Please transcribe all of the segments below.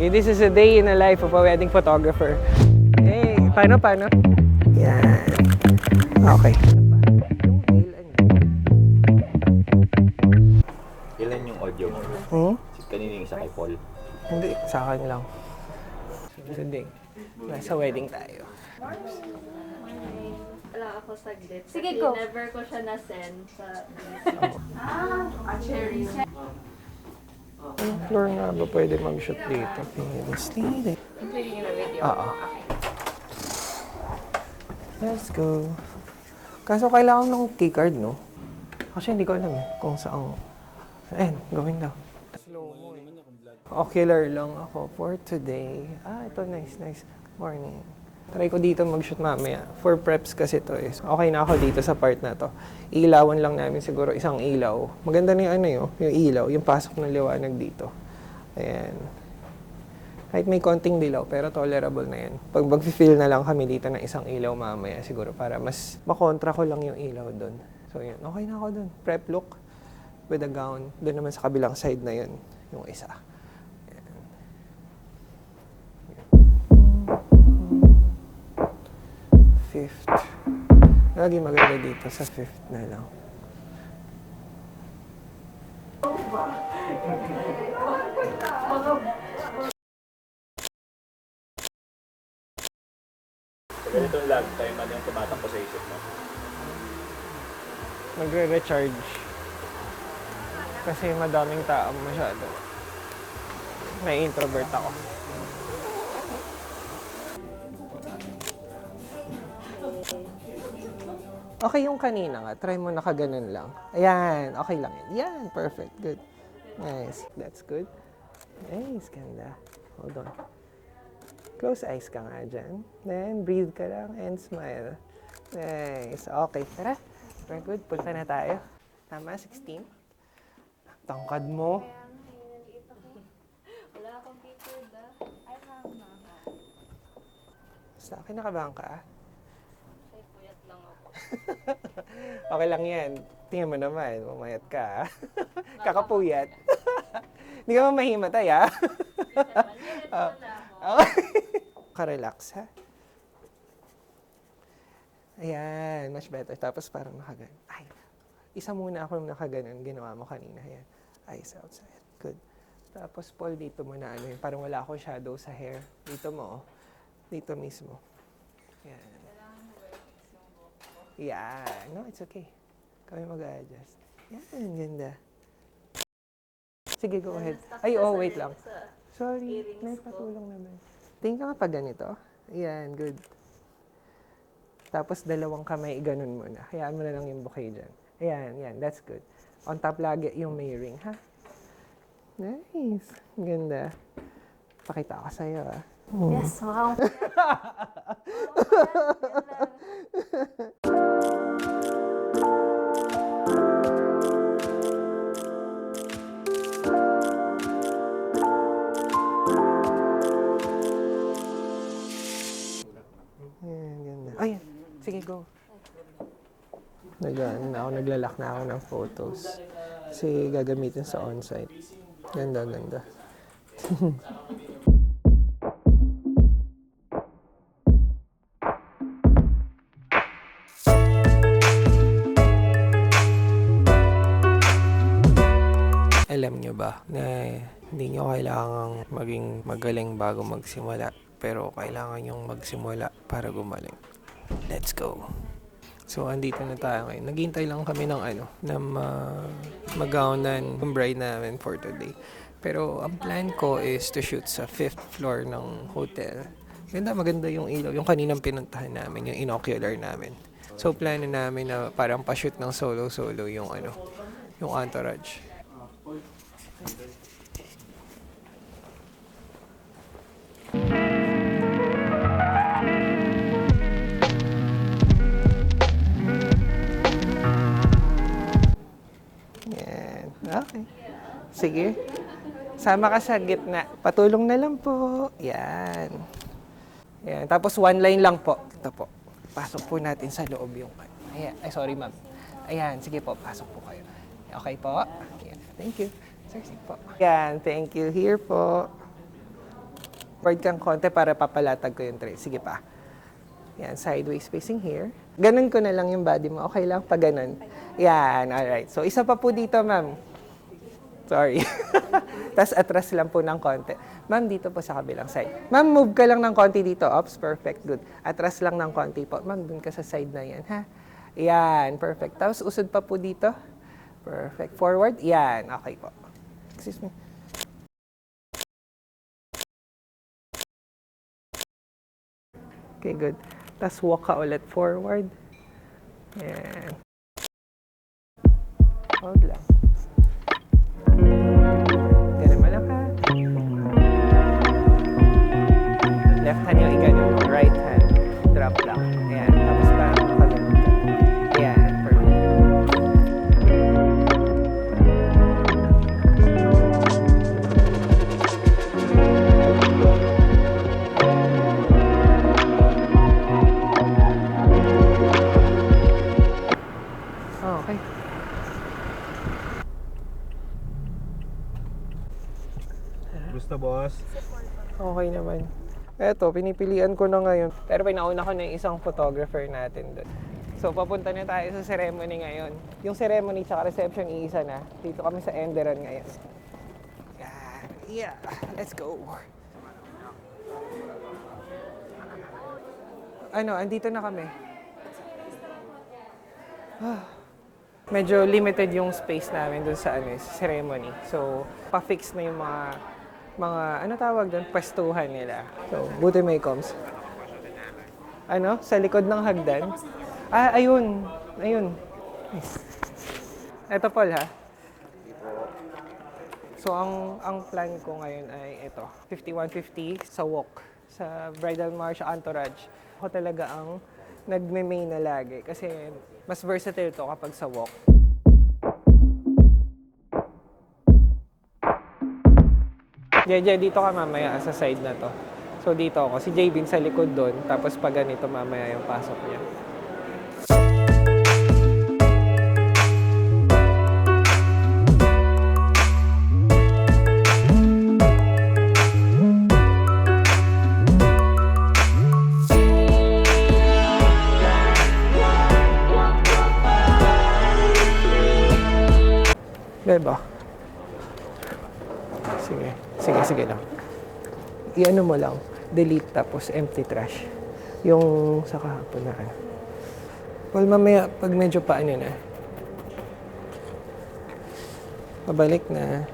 This is a day in the life of a wedding photographer. Hey, paano? Yan. Okay. Ilan yung audio mo? Kanina yung isa kay Paul? Hindi, sa akin lang. Today, nasa wedding tayo. Wala ako saglit. Sige, go. Never ko siya na-send sa... Cherries. Yung floor nga ba pwede mag-shoot dito? Pwede. Including in the video. Oo. Let's go. Kaso kailangan ng keycard, no? Kasi hindi ko alam kung saan. Ayan, going daw. Slow mo Ocular lang ako for today. Ito nice. Morning. Try ko dito mag-shoot mamaya. For preps kasi to is. Okay na ako dito sa part na to. Ilawan lang namin siguro isang ilaw. Maganda na yung yung ilaw, yung pasok ng liwanag dito. Ayan. Kahit may konting dilaw, pero tolerable na yan. Pag mag-feel na lang kami dito ng isang ilaw mamaya siguro para mas makontra ko lang yung ilaw doon. So yun, okay na ako doon. Prep look with a gown. Doon naman sa kabilang side na yun, yung isa. Fifth. Lagi maganda dito sa fifth na lang. So, ganitong lag time, ano yung tumatakbo sa isip mo? Magre-recharge. Kasi madaming tao masyado. May introvert ako. Okay yung kanina nga. Try mo nakaganon lang. Ayan. Okay lang yan. Yan. Perfect. Good. Nice. That's good. Nice. Ganda. Hold on. Close eyes ka nga dyan. Then, breathe ka lang and smile. Nice. Okay. Tara. Very good. Punta na tayo. Tama, 16. Tangkad mo. Wala akong picture da. Ay, mama. Sa akin nakabahan ka. Ay, puyat lang ako. Okay lang yan. Tingnan mo naman. Mamayat ka. Kakapuyat. Hindi ka mahimatay, ha? Ka-relax, ha? Ayan, much better. Tapos parang nakaganon. Ay, isa muna ako nakaganon. Ginawa mo kanina. Ayan. Eyes outside. Good. Tapos, Paul, dito mo na ano yun. Parang wala akong shadow sa hair. Dito mo, oh. Dito mismo. Ayan. Yan. No, it's okay. Kami mag-a-adjust. Yan, ganda. Sige, go ahead. Ay, wait lang. Sorry, may patulong naman. Tingin ka nga pa ganito. Ayan, good. Tapos dalawang kamay, ganun mo na. Hayaan mo na lang yung bouquet dyan. Ayan, yan, that's good. On top lagi yung may ring, ha? Nice. Ganda. Pakita ko sa'yo, ha? Yes, mukhang Ayan, ganda. Ay, sige, go. Naglalak na ako ng photos. Kasi gagamitin sa on-site. Ganda. Alam nyo ba na hindi nyo kailangang maging magaling bago magsimula, pero kailangan yung magsimula para gumaling. Let's go! So, andito na tayo ngayon. Naghihintay lang kami ng na mag-gownan yung bride namin for today. Pero ang plan ko is to shoot sa 5th floor ng hotel. Maganda yung ilaw. Yung kaninang pinuntahan namin, yung inocular namin. So, plano namin na parang pa-shoot ng solo-solo yung yung entourage. Yan. Okay. Sige. Sama ka sa gitna. Patulong na lang po. Yan. Yan. Tapos one line lang po. Ito po. Pasok po natin sa loob yung... Ayan. Ay, sorry ma'am. Ayan. Sige po. Pasok po kayo. Okay po. Ayan. Thank you. Sir, sige po. Yan. Thank you. Here po. Forward kang konti para papalatag ko yung tray. Sige pa. Yan, sideways facing here. Ganun ko na lang yung body mo. Okay lang pag ganun. Yan, alright. So, isa pa po dito, ma'am. Sorry. Tapos atras lang po ng konti. Ma'am, dito po sa kabilang side. Ma'am, move ka lang ng konti dito. Ops, perfect, good. Atras lang ng konti po. Ma'am, dun ka sa side na yan, ha? Yan, perfect. Tapos usod pa po dito. Perfect. Forward. Yan, okay po. Excuse me. Okay, good. Tapos walk ka ulit forward. Yan. Hold lang. Ganun mo lang ha. Left hand yung iganon mo. Right hand. Drop lang. Ayan. Tapos parang nakaganon ka. Ayan. Perfect. Okay. Gusto, boss? Okay naman. Eto, pinipilian ko na ngayon. Pero pinauna ko na yung isang photographer natin doon. So, papunta na tayo sa ceremony ngayon. Yung ceremony tsaka reception, iisa na. Dito kami sa Enderon ngayon. Yan. Yeah, let's go. Ano, andito na kami. Medyo limited yung space namin doon sa ceremony. So, pa-fix na yung mga ano tawag doon, pwestuhan nila. So, buti may comms. Ano? Sa likod ng hagdan? Ah, ayun. Ayun. Nice. Ito, Paul, ha? So, ang plan ko ngayon ay ito. 5150 sa walk. Sa Bridal March Entourage. Ako talaga ang nagme-main na lagi. Kasi mas versatile to kapag sa walk. JJ, dito ka mamaya sa side na to. So dito ako. Si Jbin sa likod doon. Tapos pag ganito mamaya yung pasok niya. Diba? Sige lang. I-ano mo lang. Delete tapos empty trash. Yung sa kahapon na ano. Well, mamaya pag medyo paano na. Pabalik na.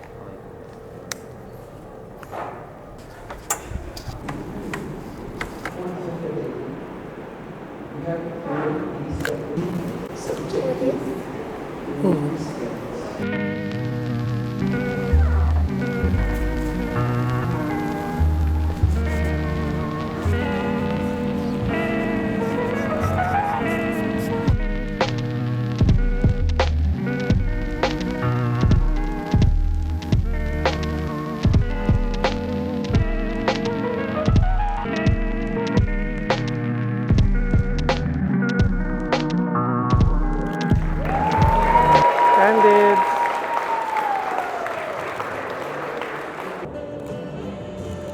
Candid.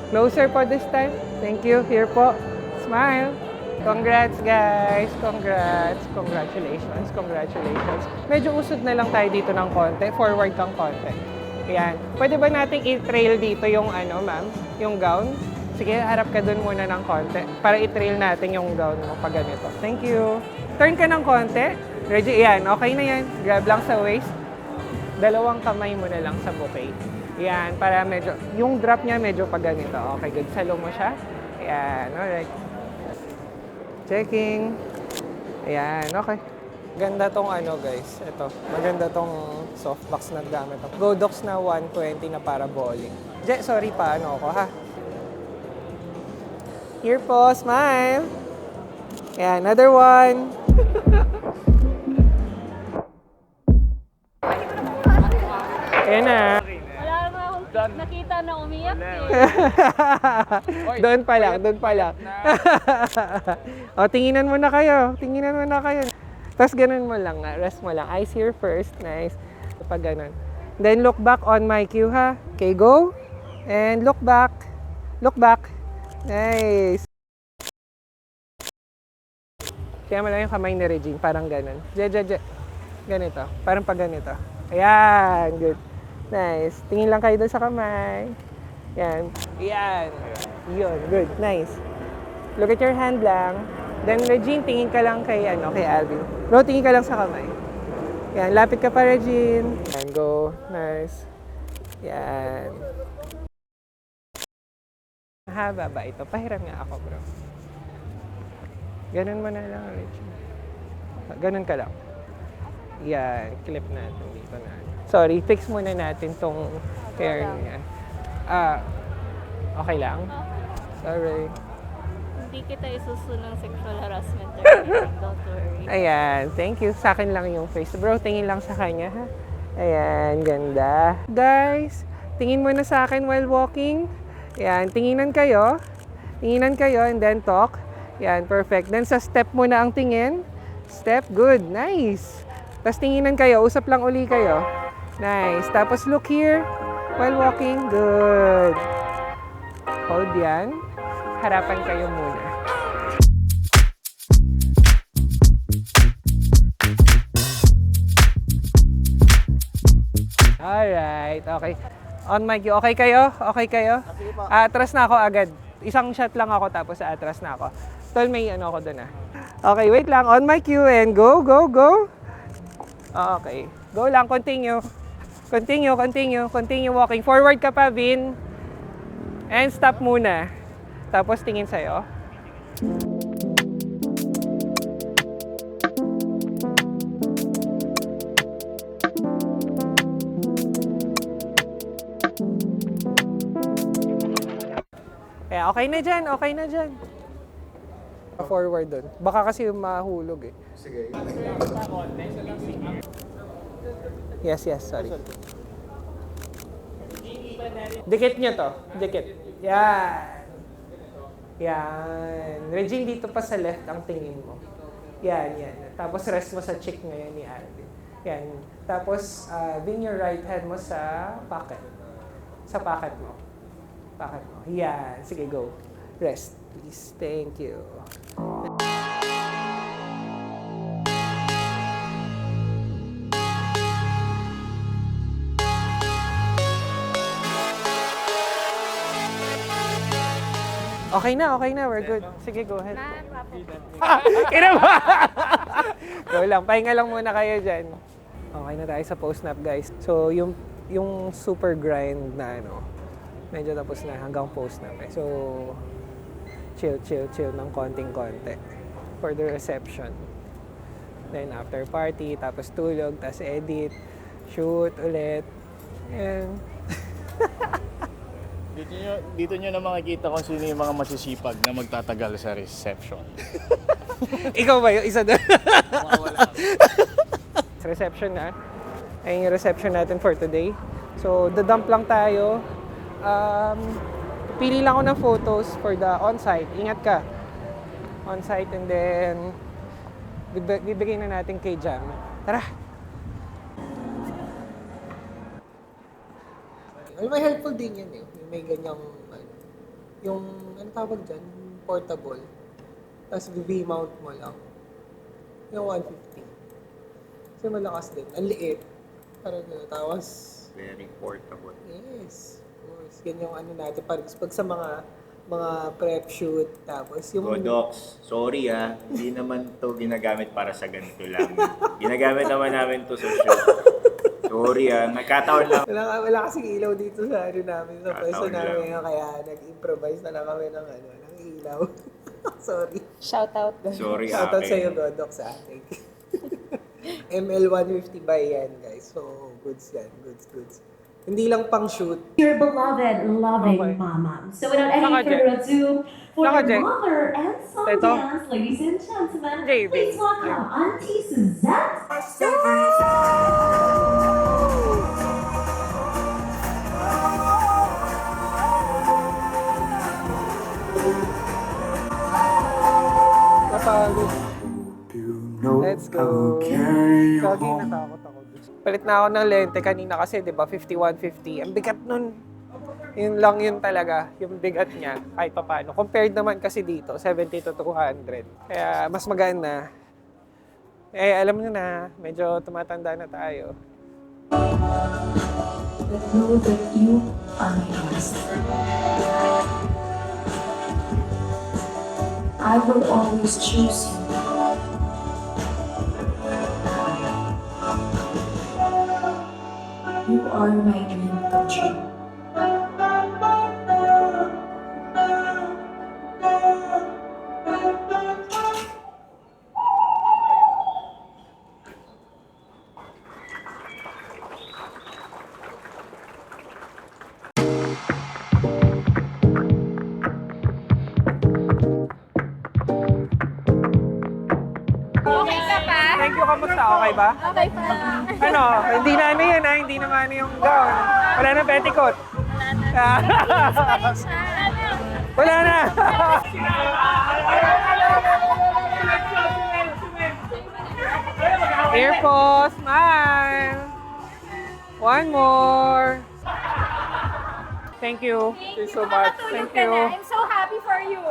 Closer po this time. Thank you. Here po. Smile. Congrats, guys. Congrats. Congratulations. Congratulations. Medyo usod na lang tayo dito ng konti. Forward kang konti. Ayan. Pwede ba nating i-trail dito yung ano, ma'am? Yung gown? Sige, harap ka dun muna ng konti. Para i-trail natin yung gown mo pag ganito. Thank you. Turn ka ng konti. Ready? Ayan. Okay na yan. Grab lang sa waist. Dalawang kamay mo na lang sa bouquet. Ayan. Para medyo, yung drop niya medyo pag ganito. Okay, good. Salo mo siya. Ayan. Alright. Checking. Ayan. Okay. Ganda tong ano, guys. Ito. Maganda tong softbox na gamit. Godox na 120 na parabolic. Sorry pa. Ano ako, ha? Here po. Smile. Ayan. Another one. Ayan na. Wala na akong nakita na umiyak eh. Doon pa lang, doon pa lang. O, tinginan mo na kayo. Tinginan mo na kayo. Tapos ganun mo lang, rest mo lang. Eyes here first. Nice. Pag ganun. Then look back on my cue, ha? Okay, go. And look back. Look back. Nice. Kaya mo lang yung kamay ni Regine, parang ganun. Ganito, parang pag ganito. Ayan, good. Nice. Tingin lang kayo doon sa kamay. Yan. Yan. Yun, good. Nice. Look at your hand lang. Then, Regine, tingin ka lang kay Alvin. No, tingin ka lang sa kamay. Yan, lapit ka pa, Regine. Yan, go. Nice. Yan. Mahaba ba ito? Pahiram nga ako, bro. Ganun mo na lang, Regine. Ganun ka lang. Yan, clip natin dito na. Sorry, fix muna natin tong hair niya. Okay lang? Sorry. Hindi kita isusunod ng sexual harassment or anything. Don't worry. Ayan, thank you. Sa akin lang yung face. Bro, tingin lang sa kanya, ha? Ayan, ganda. Guys, tingin muna sa akin while walking. Ayan, tinginan kayo. Tinginan kayo and then talk. Ayan, perfect. Then sa step muna ang tingin. Step, good. Nice. Tapos tinginan kayo. Usap lang uli kayo. Nice. Tapos look here while walking. Good. Hold yan. Harapan kayo muna. Alright, okay. On mic you. Okay kayo? Okay kayo? Atras na ako agad. Isang shot lang ako tapos atras na ako. Tol, may ako doon Okay, wait lang. On mic you and go, go, go. Okay. Go lang, continue. Continue, continue. Continue walking. Forward ka pa, Vin. And stop muna. Tapos tingin sa'yo. Kaya okay na dyan, okay na dyan. Forward dun. Baka kasi mahulog eh. Sige. Yes, yes, sorry. Dikit nyo to. Dikit. Yan. Yan. Regine, dito pa sa left ang tingin mo. Yan, yan. Tapos rest mo sa cheek ngayon ni Alvin. Yan. Tapos, bring your right hand mo sa pocket. Sa pocket mo. Pocket mo. Yan. Sige, go. Rest, please. Thank you. Okay na, okay na. We're good. Sige, go ahead. Kinaba! Go lang. Pahinga lang muna kayo dyan. Okay na tayo sa post-nap, guys. So, yung super grind na medyo tapos na hanggang post-nap eh. So, chill ng konting-konti for the reception. Then, after party, tapos tulog, tapos edit, shoot ulit. And Dito nyo na makikita kung sino yung mga masisipag na magtatagal sa reception. ikaw ba yung isa doon? Reception na. Ayun yung reception natin for today. So, dadump lang tayo. Pili lang ako ng photos for the on-site. Ingat ka. On-site and then bibigay na natin kay Jam. Tara! May helpful din yan eh. May ganyang, yung, tawag dyan? Portable. Tapos V-mount mo lang. Yung 150. Kasi malakas din. Ang liit. Parang tapos Very portable. yes. Of course. Yan yung natin. Pag sa mga prep shoot. Tapos yung Godox, sorry hindi naman to ginagamit para sa ganito lang. Ginagamit naman namin to sa shoot. Sorry nagkataon lang. wala kasing ilaw dito sa namin. Sa pwesto Kataon lang. namin ngayon. Kaya nag-improvise na lang kami ng ilaw. Sorry. Shout out. Sorry Shoutout akin. sa'yo, Godox, Thank you. ML150 by yan, guys. So, goods yan. Goods. Hindi lang pang shoot. Your beloved, loving Okay. mama. So without any Saka, further ado, for Saka, your Jay. mother and son Ito. dance, ladies and gentlemen, Jay, please welcome Auntie Suzette. Napagod. Let's go. Kagi natakot ako. Palit na ako ng lente kanina kasi, di ba, 5150. Ang bigat nun. Yun lang yun talaga, yung bigat niya, kahit pa paano. Compared naman kasi dito, 70 to 200. Kaya mas maganda. Eh, alam nyo na, medyo tumatanda na tayo. But know that you are my trust. I will always choose you. You are my dream come true. Thank you, kamusta? Okay ba? Okay pa. Ano, hindi na ano yun ha, hindi na ano yung gown. Wala na petticoat. Wala na. Here po, smile. One more. Thank you. Thank you so much. Thank you. I'm so happy for you.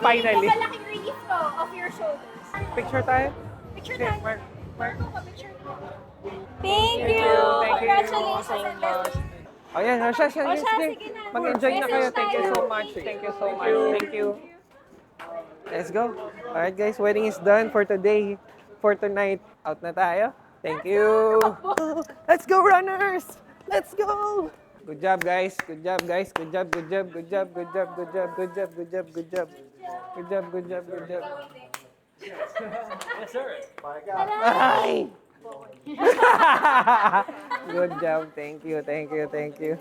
Finally. Malaking relief to off your shoulders. Picture tayo? Picture Okay, tayo. Mark. Mark. Picture. Thank Thank you. you. Thank you Congratulations so and much. best. Oh, yan. Oh, siya. Oh, siya, Sige. sige na. Mag-enjoy na kayo. Message Thank you so tayo. much. Thank you so much. Thank you. Let's go. Alright guys, wedding is done for today. For tonight, out na tayo. Thank you. Let's go, runners! Let's go! Good job, guys. Good job, guys. Good job, good job, good job, good job, good job, good job, good job, good job. Good job, good job, good job. Yes, sir. Bye! Good job. Thank you, thank you, thank you.